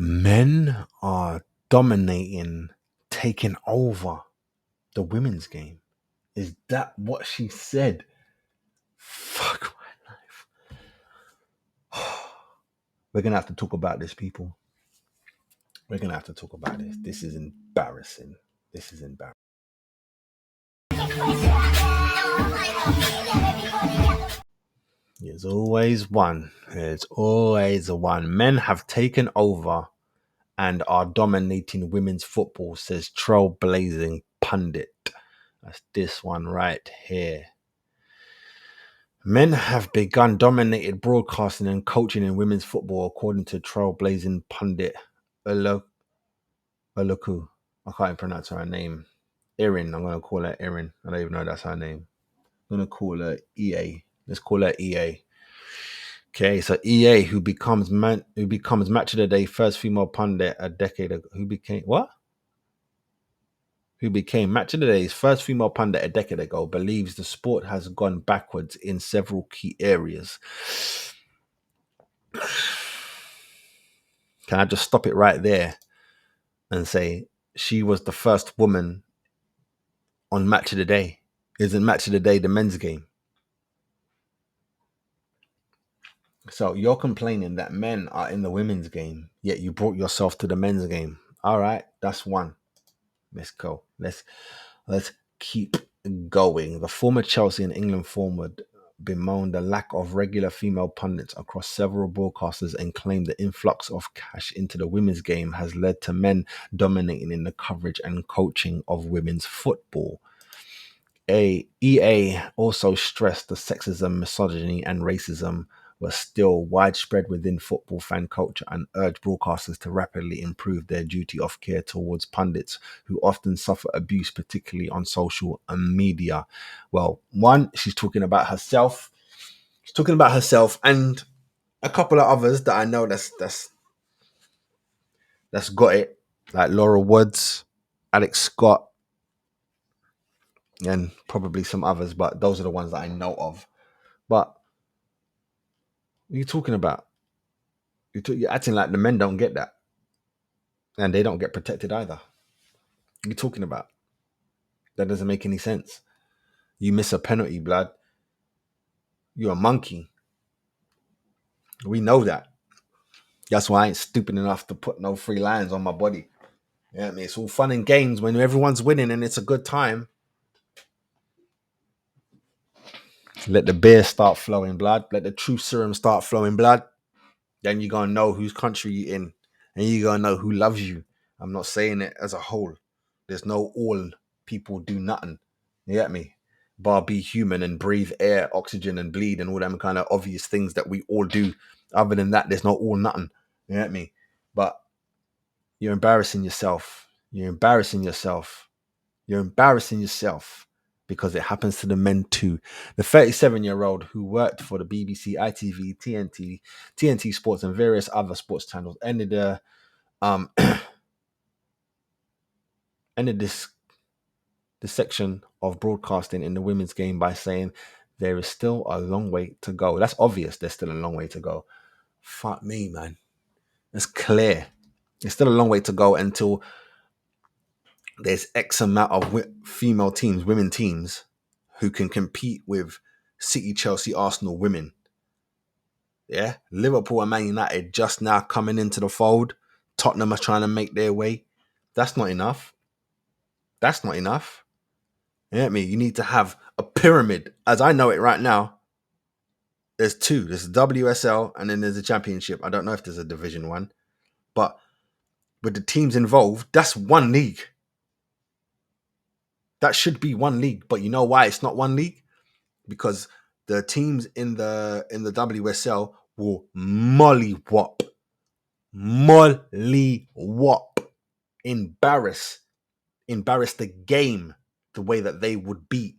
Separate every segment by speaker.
Speaker 1: Men are dominating, taking over the women's game. Is that what she said? Fuck my life. We're going to have to talk about this, people. We're going to have to talk about this. This is embarrassing. This is embarrassing. There's always one. There's always a one. Men have taken over and are dominating women's football, says trailblazing pundit. That's this one right here. Men have begun dominated broadcasting and coaching in women's football, according to trailblazing pundit Oloku. I can't pronounce her name. Erin. I'm going to call her Erin. I don't even know that's her name. I'm going to call her EA. Let's call her EA. Okay, so EA, who becomes match of the day first female pundit a decade ago, who became match of the day's first female pundit a decade ago, believes the sport has gone backwards in several key areas. Can I just stop it right there and say she was the first woman on match of the day? Isn't match of the day the men's game? So you're complaining that men are in the women's game, yet you brought yourself to the men's game. All right, that's one. Let's go. Let's keep going. The former Chelsea and England forward bemoaned the lack of regular female pundits across several broadcasters and claimed the influx of cash into the women's game has led to men dominating in the coverage and coaching of women's football. EA also stressed the sexism, misogyny, and racism were still widespread within football fan culture and urged broadcasters to rapidly improve their duty of care towards pundits who often suffer abuse, particularly on social media. Well, one, she's talking about herself. She's talking about herself and a couple of others that I know that's got it, like Laura Woods, Alex Scott, and probably some others, but those are the ones that I know of. But what are you talking about? You're acting like the men don't get that. And they don't get protected either. What are you talking about? That doesn't make any sense. You miss a penalty, blood. You're a monkey. We know that. That's why I ain't stupid enough to put no free lines on my body. Yeah, I mean, it's all fun and games when everyone's winning and it's a good time. Let the beer start flowing, blood. Let the true serum start flowing, blood. Then you're going to know whose country you're in. And you're going to know who loves you. I'm not saying it as a whole. There's no all people do nothing. You get me? Bar be human and breathe air, oxygen and bleed and all them kind of obvious things that we all do. Other than that, there's no all nothing. You get me? But you're embarrassing yourself. You're embarrassing yourself. You're embarrassing yourself because it happens to the men too. The 37-year-old who worked for the BBC, ITV, TNT Sports and various other sports channels ended this section of broadcasting in the women's game by saying there is still a long way to go. That's obvious. There's still a long way to go. Fuck me, man. It's clear. There's still a long way to go until there's X amount of female teams, women teams, who can compete with City, Chelsea, Arsenal women. Yeah, Liverpool and Man United just now coming into the fold. Tottenham are trying to make their way. That's not enough. That's not enough. You know what I mean? You need to have a pyramid. As I know it right now, there's two. There's the WSL and then there's a championship. I don't know if there's a Division 1. But with the teams involved, that's one league. That should be one league. But you know why it's not one league? Because the teams in the WSL will mollywop, embarrass the game the way that they would beat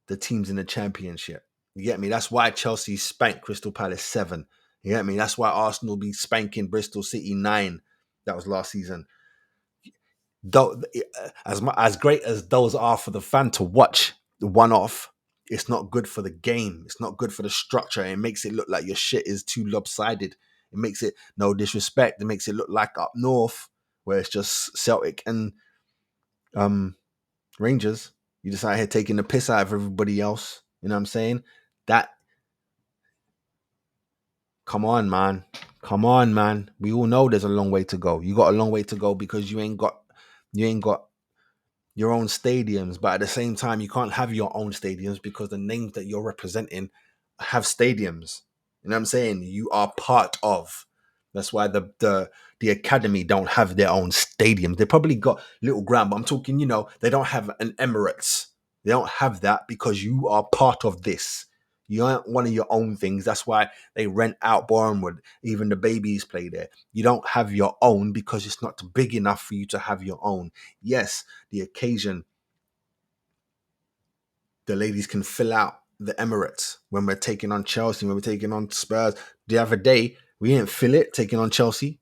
Speaker 1: the teams in the championship. You get me? That's why Chelsea spanked Crystal Palace 7. You get me? That's why Arsenal be spanking Bristol City 9. That was last season. Though, as great as those are for the fan to watch the one-off, it's not good for the game. It's not good for the structure. It makes it look like your shit is too lopsided. It makes it no disrespect. It makes it look like up north where it's just Celtic and um Rangers. You just out here taking the piss out of everybody else. You know what I'm saying? That come on, man. Come on, man. We all know there's a long way to go. You got a long way to go because you ain't got your own stadiums, but at the same time, you can't have your own stadiums because the names that you're representing have stadiums. You know what I'm saying? You are part of. That's why the academy don't have their own stadiums. They probably got little ground, but I'm talking, they don't have an Emirates. They don't have that because you are part of this. You aren't one of your own things. That's why they rent out Bournemouth. Even the babies play there. You don't have your own because it's not big enough for you to have your own. Yes, the occasion, the ladies can fill out the Emirates when we're taking on Chelsea, when we're taking on Spurs. The other day, we didn't fill it taking on Chelsea.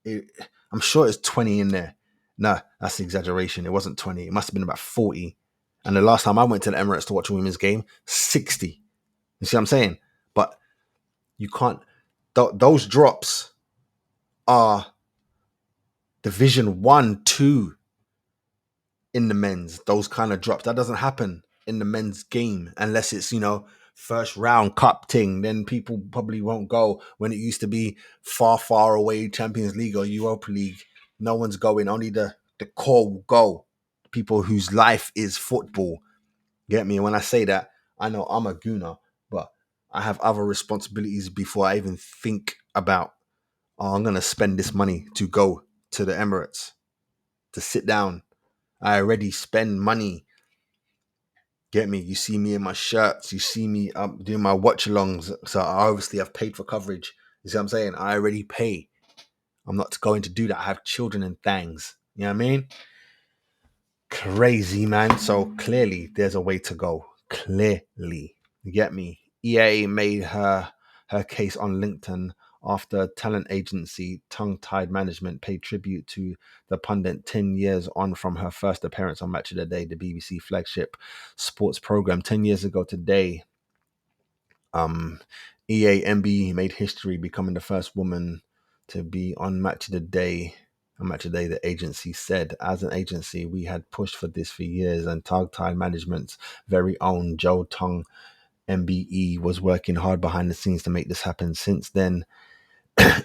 Speaker 1: I'm sure it's 20 in there. No, that's an exaggeration. It wasn't 20. It must have been about 40. And the last time I went to the Emirates to watch a women's game, 60. You see what I'm saying? But you can't. Those drops are Division 1, 2 in the men's. Those kind of drops. That doesn't happen in the men's game unless it's, first round cup thing. Then people probably won't go. When it used to be far, far away Champions League or Europa League, no one's going. Only the core will go. People whose life is football. Get me? When I say that, I know I'm a gooner, but I have other responsibilities before I even think about, I'm going to spend this money to go to the Emirates, to sit down. I already spend money. Get me? You see me in my shirts. You see me doing my watch-alongs. So I obviously have paid for coverage. You see what I'm saying? I already pay. I'm not going to do that. I have children and things. You know what I mean? Crazy, man. So clearly there's a way to go. Clearly. You get me? EA made her case on LinkedIn after talent agency Tongue Tied Management paid tribute to the pundit 10 years on from her first appearance on Match of the Day, the BBC flagship sports program. 10 years ago today, EA MBE made history, becoming the first woman to be on Match of the Day. On Match of the Day, the agency said, as an agency, we had pushed for this for years, and Tongue Tied Management's very own Joe Tongue MBE was working hard behind the scenes to make this happen. Since then,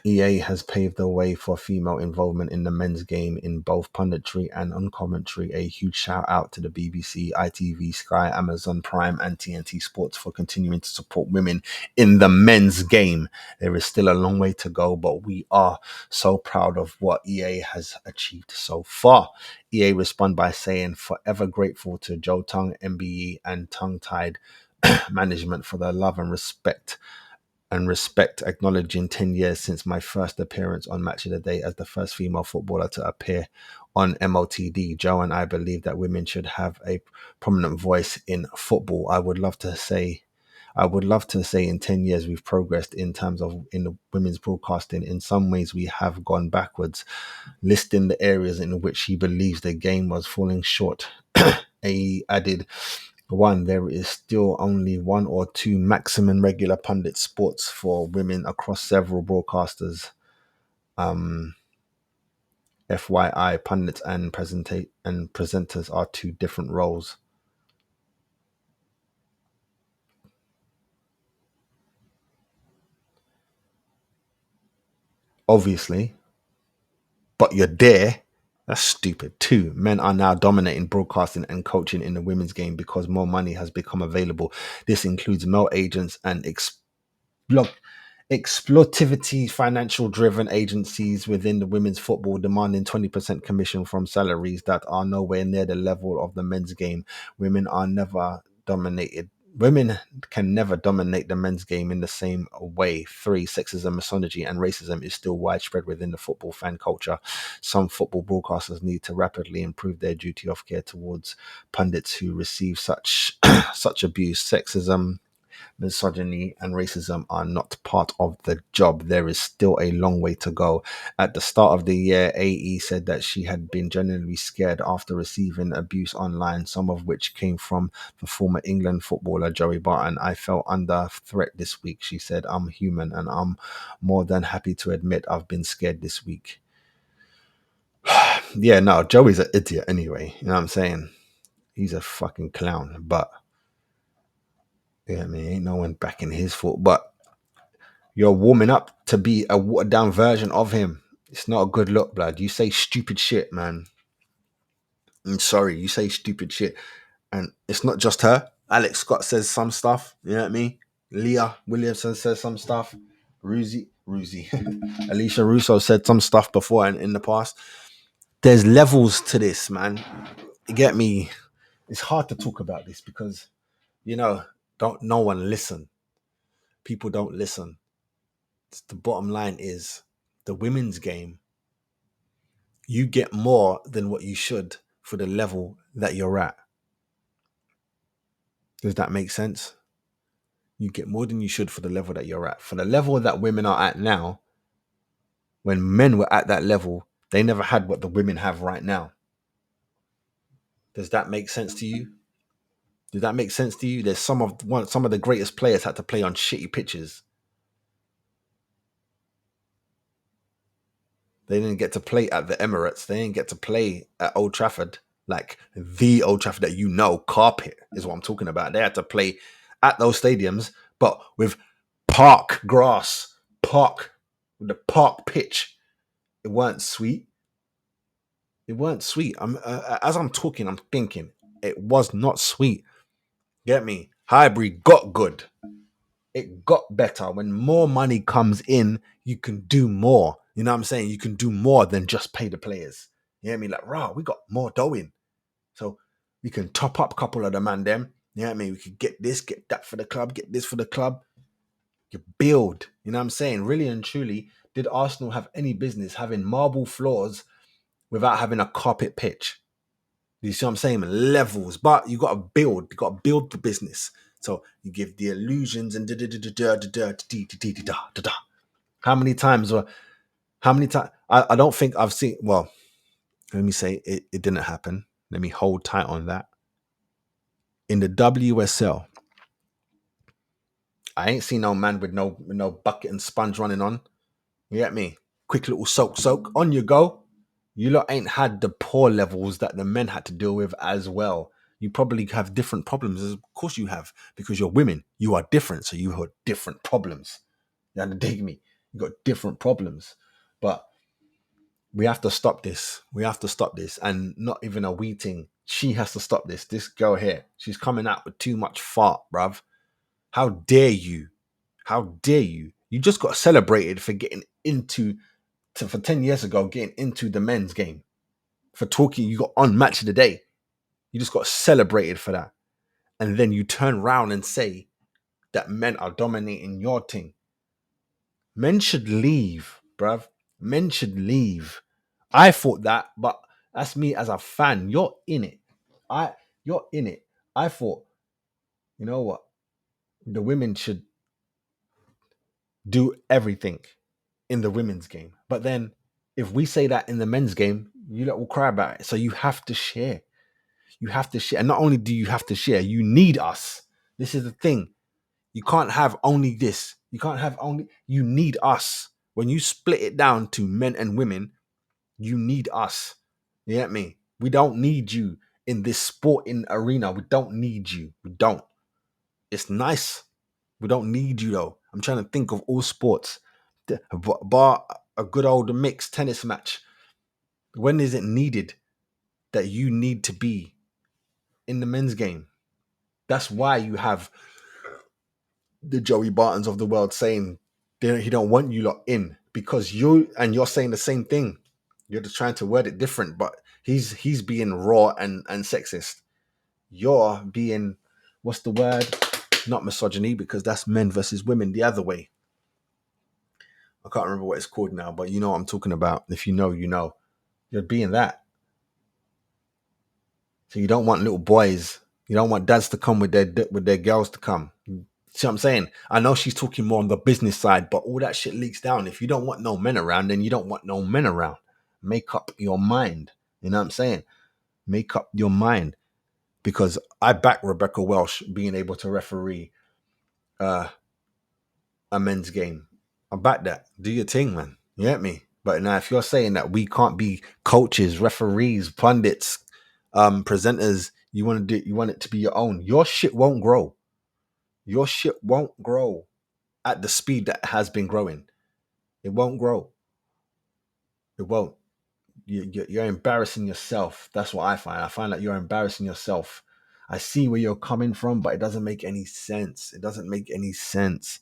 Speaker 1: EA has paved the way for female involvement in the men's game in both punditry and on commentary. A huge shout out to the BBC, ITV, Sky, Amazon Prime, and TNT Sports for continuing to support women in the men's game. There is still a long way to go, but we are so proud of what EA has achieved so far. EA respond by saying, forever grateful to Joe Tongue, MBE, and Tongue Tied Management for their love and respect, acknowledging 10 years since my first appearance on Match of the Day as the first female footballer to appear on MOTD. Joe and I believe that women should have a prominent voice in football. I would love to say in 10 years we've progressed in terms of in the women's broadcasting. In some ways we have gone backwards, listing the areas in which he believes the game was falling short. He added, one, there is still only one or two maximum regular pundit sports for women across several broadcasters. FYI, pundits and presenters are two different roles. Obviously, but you're there. That's stupid. Two, men are now dominating broadcasting and coaching in the women's game because more money has become available. This includes male agents and exploitivity financial driven agencies within the women's football demanding 20% commission from salaries that are nowhere near the level of the men's game. Women can never dominate the men's game in the same way. 3, sexism, misogyny, and racism is still widespread within the football fan culture. Some football broadcasters need to rapidly improve their duty of care towards pundits who receive such abuse. Sexism Misogyny and racism are not part of the job. There is still a long way to go. At the start of the year, AE said that she had been genuinely scared after receiving abuse online, some of which came from the former England footballer Joey Barton. I felt under threat this week, she said. I'm human and I'm more than happy to admit I've been scared this week. Yeah, no, Joey's an idiot anyway. You know what I'm saying? He's a fucking clown. But yeah, I mean, ain't no one backing his foot. But you're warming up to be a watered down version of him. It's not a good look, blood. You say stupid shit, man. I'm sorry, you say stupid shit. And it's not just her. Alex Scott says some stuff. You know what I mean? Leah Williamson says some stuff. Ruzi. Alicia Russo said some stuff before and in the past. There's levels to this, man. You get me? It's hard to talk about this because, you know, don't no one listen. People don't listen. The bottom line is the women's game, you get more than what you should for the level that you're at. Does that make sense? You get more than you should for the level that you're at. For the level that women are at now, when men were at that level, they never had what the women have right now. Does that make sense to you? Does that make sense to you? There's some of the greatest players had to play on shitty pitches. They didn't get to play at the Emirates. They didn't get to play at Old Trafford, like the Old Trafford that you know, carpet is what I'm talking about. They had to play at those stadiums, but with park grass, with the park pitch. It weren't sweet. It weren't sweet. As I'm talking, I'm thinking it was not sweet. Get me? Highbury got good. It got better. When more money comes in, you can do more. You know what I'm saying? You can do more than just pay the players. You know what I mean? Like, rah, we got more dough in. So we can top up a couple of the man them. You know what I mean? We could get this, get that for the club, get this for the club. You build. You know what I'm saying? Really and truly, did Arsenal have any business having marble floors without having a carpet pitch? You see what I'm saying? Levels, but you got to build. You got to build the business. So you give the illusions and how many times? I don't think I've seen. Well, let me say it didn't happen. Let me hold tight on that. In the WSL, I ain't seen no man with no bucket and sponge running on. You get me? Quick little soak, on you go. You lot ain't had the poor levels that the men had to deal with as well. You probably have different problems. Of course you have, because you're women. You are different, so you have different problems. You understand me? You got different problems. But we have to stop this. We have to stop this. And not even a wee thing. She has to stop this. This girl here, she's coming out with too much fart, bruv. How dare you? How dare you? You just got celebrated for getting into for 10 years ago, getting into the men's game. For talking, you got on match of the day. You just got celebrated for that. And then you turn around and say that men are dominating your thing. Men should leave, bruv. Men should leave. I thought that, but that's me as a fan. You're in it. You're in it. I thought, you know what? The women should do everything in the women's game. But then if we say that in the men's game, you lot will cry about it. So you have to share. You have to share. And not only do you have to share, you need us. This is the thing. You can't have only this. You need us. When you split it down to men and women, you need us. You get me? We don't need you in this sporting arena. We don't need you. We don't. It's nice. We don't need you though. I'm trying to think of all sports. Bar a good old mixed tennis match. When is it needed that you need to be in the men's game? That's why you have the Joey Bartons of the world saying he don't want you lot in, because you're saying the same thing. You're just trying to word it different, but he's being raw and sexist. You're being, what's the word? Not misogyny, because that's men versus women the other way. I can't remember what it's called now, but you know what I'm talking about. If you know, you know. You're being that. So you don't want little boys. You don't want dads to come with their girls to come. See what I'm saying? I know she's talking more on the business side, but all that shit leaks down. If you don't want no men around, then you don't want no men around. Make up your mind. You know what I'm saying? Make up your mind. Because I back Rebecca Welsh being able to referee uh, a men's game. I back that. Do your thing, man. You get me? But now if you're saying that we can't be coaches, referees, pundits, presenters, you want it to be your own, your shit won't grow. Your shit won't grow at the speed that has been growing. It won't grow. It won't. You're embarrassing yourself. That's what I find. I find that you're embarrassing yourself. I see where you're coming from, but it doesn't make any sense. It doesn't make any sense.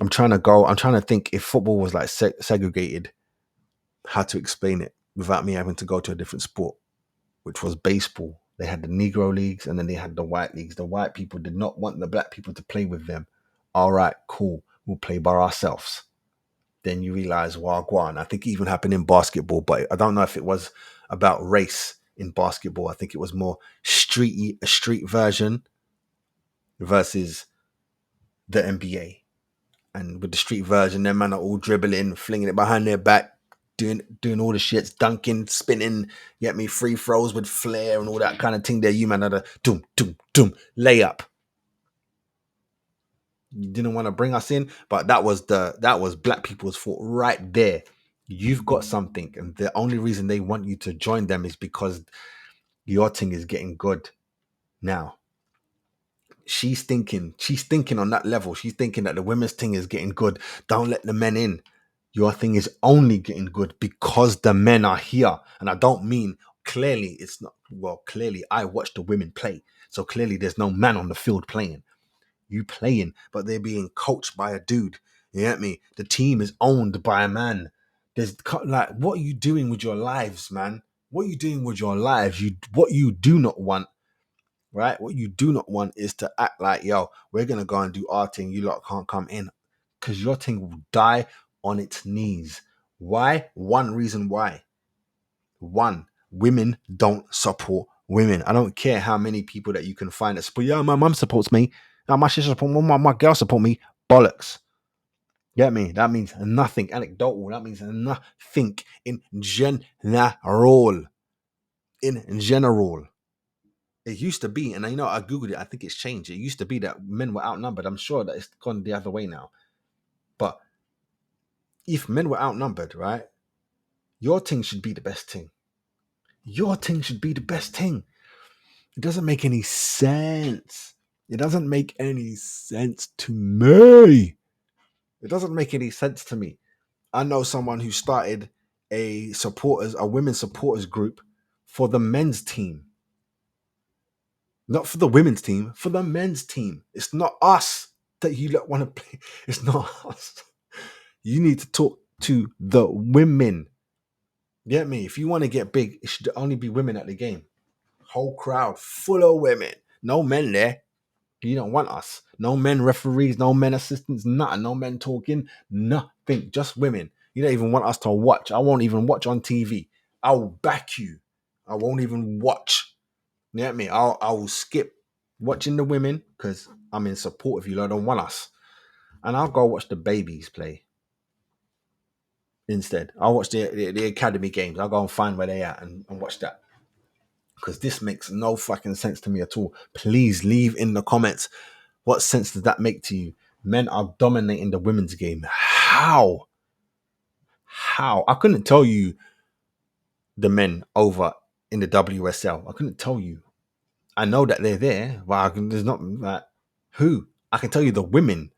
Speaker 1: I'm trying to think if football was like segregated, how to explain it without me having to go to a different sport, which was baseball. They had the Negro leagues and then they had the white leagues. The white people did not want the black people to play with them. All right, cool. We'll play by ourselves. Then you realize, well, go on. I think it even happened in basketball, but I don't know if it was about race in basketball. I think it was more a street version versus the NBA. And with the street version, them man are all dribbling, flinging it behind their back, doing all the shits, dunking, spinning, get me free throws with flair and all that kind of thing. There, you man are the doom, doom, doom, layup. You didn't want to bring us in, but that was black people's fault right there. You've got something, and the only reason they want you to join them is because your thing is getting good. Now, she's thinking on that level. She's thinking that the women's thing is getting good. Don't let the men in. Your thing is only getting good because the men are here. And I don't mean clearly it's not, well, clearly I watch the women play. So clearly there's no man on the field playing. You playing, but they're being coached by a dude. You get me? The team is owned by a man. There's like, what are you doing with your lives, man? What are you doing with your lives? What you do not want, right? What you do not want is to act like, yo, we're gonna go and do our thing. You lot can't come in, because your thing will die on its knees. Why? One reason why. One, women don't support women. I don't care how many people that you can find that support. Yeah, my mum supports me. My sister supports me. My girl support me. Bollocks. Get me? That means nothing. Anecdotal. That means nothing in general. In general. It used to be, and I know I Googled it, I think it's changed. It used to be that men were outnumbered. I'm sure that it's gone the other way now. But if men were outnumbered, right, your thing should be the best thing. Your thing should be the best thing. It doesn't make any sense. It doesn't make any sense to me. It doesn't make any sense to me. I know someone who started a women's supporters group for the men's team. Not for the women's team, for the men's team. It's not us that you want to play. It's not us. You need to talk to the women. Get me? If you want to get big, it should only be women at the game. Whole crowd full of women. No men there. You don't want us. No men referees, no men assistants, nothing. No men talking, nothing. Just women. You don't even want us to watch. I won't even watch on TV. I'll back you. I won't even watch. You get me? I will skip watching the women because I'm in support of you. I don't want us. And I'll go watch the babies play instead. I'll watch the academy games. I'll go and find where they at and watch that. Because this makes no fucking sense to me at all. Please leave in the comments. What sense does that make to you? Men are dominating the women's game. How? How? I couldn't tell you the men over in the WSL. I couldn't tell you. I know that they're there, but there's not like who. I can tell you the women.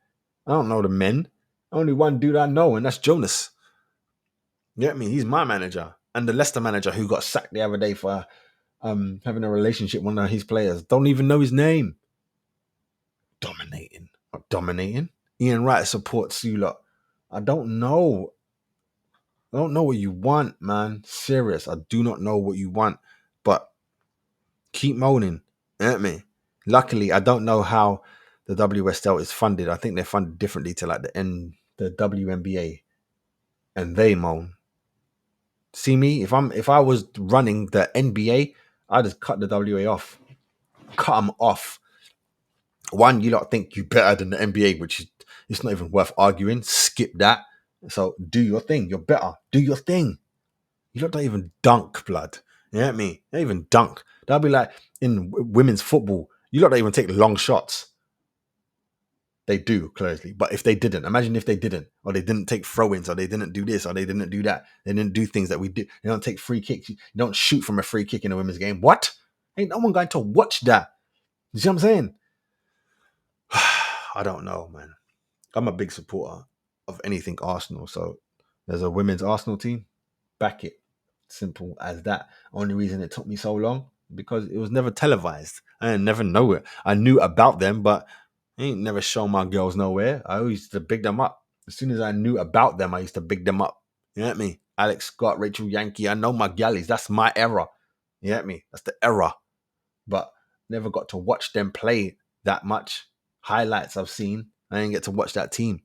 Speaker 1: I don't know the men. Only one dude I know, and that's Jonas. You get me? He's my manager. And the Leicester manager who got sacked the other day for having a relationship with one of his players. Don't even know his name. Dominating. Not dominating. Ian Wright supports you lot. I don't know. I don't know what you want, man. Serious. I do not know what you want. But keep moaning. At me. Luckily, I don't know how the WSL is funded. I think they're funded differently to like the WNBA. And they moan. See me? If I was running the NBA, I'd just cut the WA off. Cut them off. One, you lot think you better than the NBA, which is it's not even worth arguing. Skip that. So do your thing. You're better. Do your thing. You lot don't even dunk, blood. You know what I mean? They don't even dunk. That'll be like in women's football. You lot don't even take long shots. They do, clearly. But if they didn't, imagine if they didn't, or they didn't take throw-ins, or they didn't do this, or they didn't do that. They didn't do things that we do. They don't take free kicks. You don't shoot from a free kick in a women's game. What? Ain't no one going to watch that. You see what I'm saying? I don't know, man. I'm a big supporter of anything Arsenal. So there's a women's Arsenal team. Back it. Simple as that. Only reason it took me so long, because it was never televised. I didn't never know it. I knew about them, but I ain't never shown my girls nowhere. I always used to big them up. As soon as I knew about them, I used to big them up. You know what I mean? Alex Scott, Rachel Yankee. I know my galleys. That's my era. You know what I mean? That's the era. But never got to watch them play that much. Highlights I've seen. I didn't get to watch that team.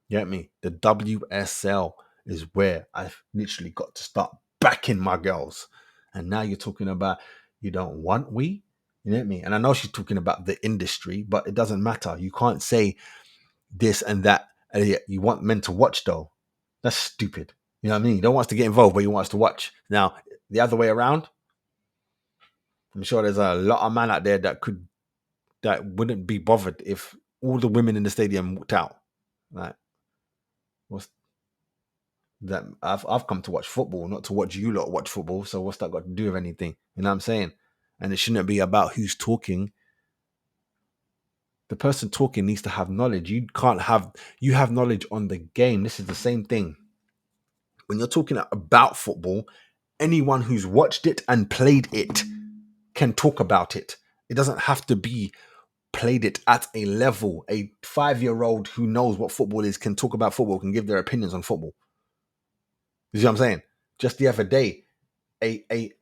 Speaker 1: You get me? The WSL is where I've literally got to start backing my girls. And now you're talking about you don't want we? You know what I mean? And I know she's talking about the industry, but it doesn't matter. You can't say this and that. You want men to watch though. That's stupid. You know what I mean? You don't want us to get involved, but you want us to watch. Now, the other way around, I'm sure there's a lot of men out there that wouldn't be bothered if all the women in the stadium walked out. Like, what's that? I've come to watch football, not to watch you lot watch football. So what's that got to do with anything? You know what I'm saying? And it shouldn't be about who's talking. The person talking needs to have knowledge. You have knowledge on the game. This is the same thing. When you're talking about football, anyone who's watched it and played it can talk about it. It doesn't have to be played it at a level. A 5-year-old who knows what football is can talk about football, can give their opinions on football. You see what I'm saying? Just the other day, a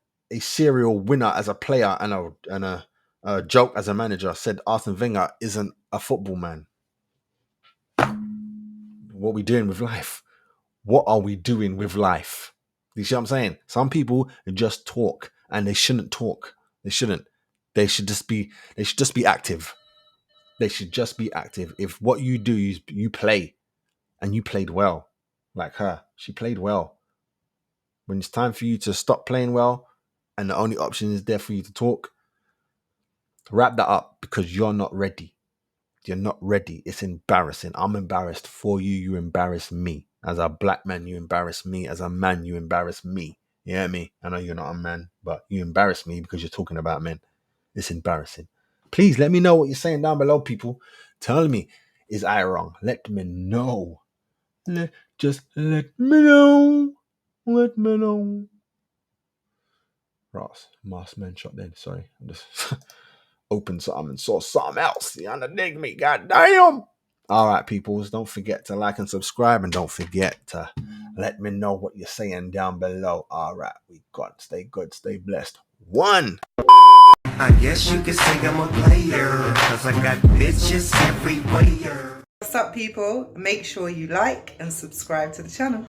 Speaker 1: serial winner as a player and a joke as a manager said Arsene Wenger isn't a football man. What are we doing with life? What are we doing with life? You see what I'm saying? Some people just talk, and they shouldn't talk. They shouldn't. They should just be active. They should just be active. If what you do is you play, and you played well, like her, she played well. When it's time for you to stop playing well, and the only option is there for you to talk, wrap that up, because you're not ready. You're not ready. It's embarrassing. I'm embarrassed for you. You embarrass me. As a black man, you embarrass me. As a man, you embarrass me. You hear me? I know you're not a man, but you embarrass me because you're talking about men. It's embarrassing. Please let me know what you're saying down below, people. Tell me, is I wrong? Let me know. Just let me know. Let me know. Ross, masked man shot then. Sorry. I'm just opened something and saw something else. You underdig me? God damn. All right, peoples. Don't forget to like and subscribe, and don't forget to let me know what you're saying down below. All right, we got. Stay good, stay blessed. One.
Speaker 2: I guess you could say I'm a player, cause I got bitches everywhere.
Speaker 3: What's up, people? Make sure you like and subscribe to the channel.